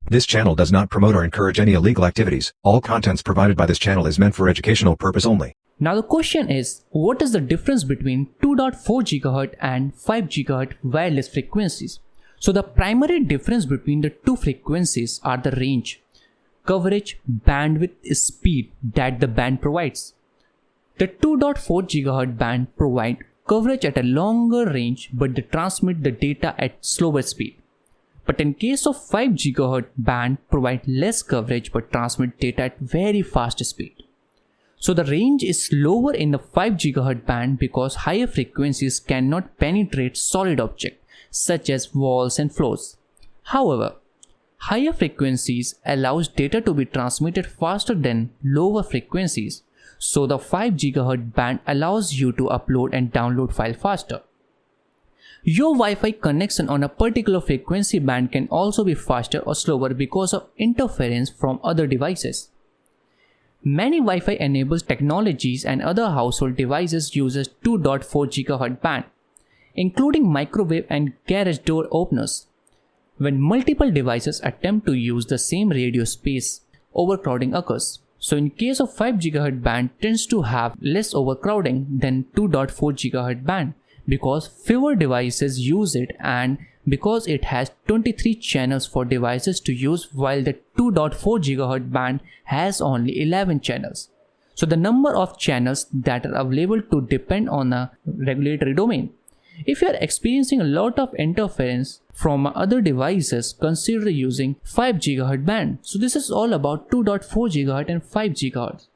This channel does not promote or encourage any illegal activities. All contents provided by this channel is meant for educational purpose only. Now the question is, what is the difference between 2.4 GHz and 5 GHz wireless frequencies? So the primary difference between the two frequencies are the range, coverage, bandwidth, speed that the band provides. The 2.4 GHz band provide coverage at a longer range, but they transmit the data at slower speed. But in case of 5 GHz band provide less coverage but transmit data at very fast speed. So the range is lower in the 5 GHz band because higher frequencies cannot penetrate solid objects such as walls and floors. However, higher frequencies allows data to be transmitted faster than lower frequencies. So the 5 GHz band allows you to upload and download files faster. Your Wi-Fi connection on a particular frequency band can also be faster or slower because of interference from other devices. Many Wi-Fi enabled technologies and other household devices uses 2.4 GHz band, including microwave and garage door openers. When multiple devices attempt to use the same radio space, overcrowding occurs. So in case of 5 GHz band tends to have less overcrowding than 2.4 GHz band because fewer devices use it and because it has 23 channels for devices to use while the 2.4 GHz band has only 11 channels. So the number of channels that are available to depend on a regulatory domain. If you are experiencing a lot of interference from other devices, consider using 5 GHz band. So this is all about 2.4 GHz and 5 GHz.